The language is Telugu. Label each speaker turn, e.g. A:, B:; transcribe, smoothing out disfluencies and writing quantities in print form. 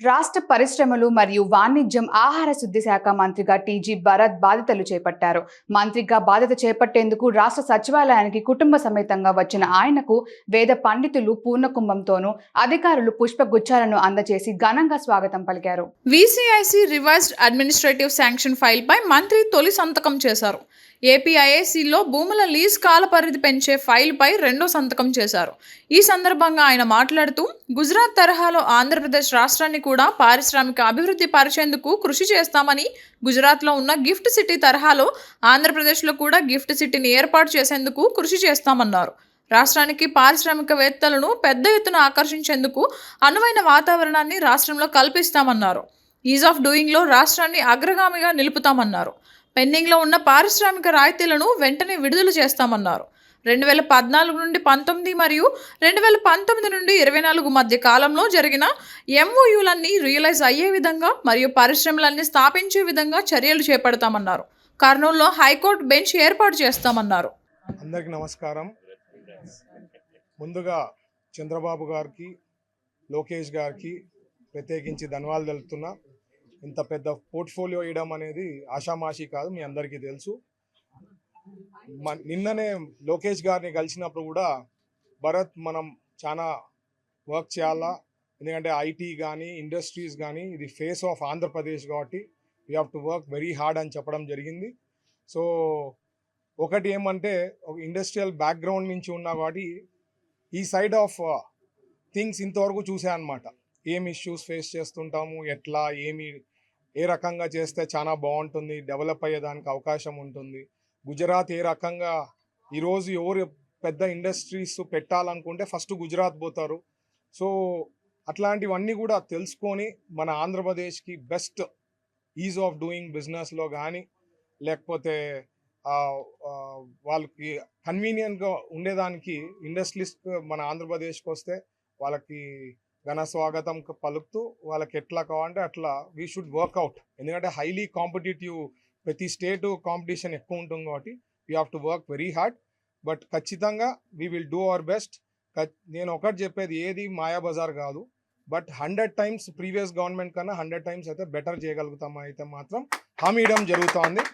A: రాష్ట్ర పరిశ్రమలు మరియు వాణిజ్యం ఆహార శుద్ధి శాఖ మంత్రిగా టీజీ భరత్ బాధ్యతలు చేపట్టారు. మంత్రిగా బాధ్యత చేపట్టేందుకు రాష్ట్ర సచివాలయానికి కుటుంబ సమేతంగా వచ్చిన ఆయనకు వేద పండితులు పూర్ణకుంభంతోనూ అధికారులు పుష్పగుచ్చాలను అందజేసి ఘనంగా స్వాగతం పలికారు.
B: వీసీఐసీ రివైజ్డ్ అడ్మినిస్ట్రేటివ్ శాంక్షన్ ఫైల్పై మంత్రి తొలి సంతకం చేశారు. ఏపీఐఏసీలో భూముల లీజ్ కాల పరిధి పెంచే ఫైల్పై రెండో సంతకం చేశారు. ఈ సందర్భంగా ఆయన మాట్లాడుతూ గుజరాత్ తరహాలో ఆంధ్రప్రదేశ్ రాష్ట్రాన్ని కూడా పారిశ్రామిక అభివృద్ధి పరిచేందుకు కృషి చేస్తామని, గుజరాత్లో ఉన్న గిఫ్ట్ సిటీ తరహాలో ఆంధ్రప్రదేశ్లో కూడా గిఫ్ట్ సిటీని ఏర్పాటు చేసేందుకు కృషి చేస్తామన్నారు. రాష్ట్రానికి పారిశ్రామికవేత్తలను పెద్ద ఎత్తున ఆకర్షించేందుకు అనువైన వాతావరణాన్ని రాష్ట్రంలో కల్పిస్తామన్నారు. ఈజ్ ఆఫ్ డూయింగ్లో రాష్ట్రాన్ని అగ్రగామిగా నిలుపుతామన్నారు. పెండింగ్లో ఉన్న పారిశ్రామిక రాయితీలను వెంటనే విడుదల చేస్తామన్నారు. 2014 నుండి 19 మరియు 2019 నుండి 24 మధ్య కాలంలో జరిగిన ఎంఓయూలన్నీ రియలైజ్ అయ్యే విధంగా మరియు పరిశ్రమలన్నీ స్థాపించే విధంగా చర్యలు చేపడతామన్నారు. కర్నూలులో హైకోర్టు బెంచ్ ఏర్పాటు చేస్తామన్నారు.
C: అందరికీ నమస్కారం. ముందుగా చంద్రబాబు గారికి, లోకేష్ గారికి ప్రత్యేకించి ధన్యవాదాలు తెలుపుతున్నా. ఇంత పెద్ద పోర్ట్ఫోలియో ఇవ్వడం అనేది ఆషామాషి కాదు, మీ అందరికీ తెలుసు. నిన్ననే లోకేష్ గారిని కలిసినప్పుడు కూడా భరత్ మనం చాలా వర్క్ చేయాలా, ఎందుకంటే ఐటీ కానీ ఇండస్ట్రీస్ కానీ ఇది ఫేస్ ఆఫ్ ఆంధ్రప్రదేశ్ కాబట్టి we have to work very hard అని చెప్పడం జరిగింది. సో ఒకటి ఏమంటే ఒక ఇండస్ట్రియల్ బ్యాక్గ్రౌండ్ నుంచి ఉన్నా కాబట్టి ఈ సైడ్ ఆఫ్ థింగ్స్ ఇంతవరకు చూసా అనమాట. ఏం ఇష్యూస్ ఫేస్ చేస్తుంటాము, ఎట్లా ఏ రకంగా చేస్తే చాలా బాగుంటుంది, డెవలప్ అయ్యేదానికి అవకాశం ఉంటుంది. గుజరాత్ ఏ రకంగా ఈరోజు ఎవరు పెద్ద ఇండస్ట్రీస్ పెట్టాలనుకుంటే ఫస్ట్ గుజరాత్ పోతారు. సో అట్లాంటివన్నీ కూడా తెలుసుకొని మన ఆంధ్రప్రదేశ్కి బెస్ట్ ఈజ్ ఆఫ్ డూయింగ్ బిజినెస్లో కానీ లేకపోతే వాళ్ళకి కన్వీనియంట్గా ఉండేదానికి ఇండస్ట్రీస్ మన ఆంధ్రప్రదేశ్కి వస్తే వాళ్ళకి ఘన స్వాగతం పలుకుతూ వాళ్ళకి ఎట్లా కావాలంటే అట్లా వీ షుడ్ వర్క్అవుట్. ఎందుకంటే హైలీ కాంపిటేటివ్, ప్రతి స్టేటు కాంపిటీషన్ ఎక్కువ ఉంటుంది కాబట్టి we have to work very hard. But ఖచ్చితంగా we will do our best. నేను ఒకటి చెప్పేది, ఏది మాయాబజార్ కాదు. బట్ 100 times ప్రీవియస్ గవర్నమెంట్ కన్నా 100 times అయితే బెటర్ చేయగలుగుతామా అయితే మాత్రం హామీ ఇవ్వడం జరుగుతోంది.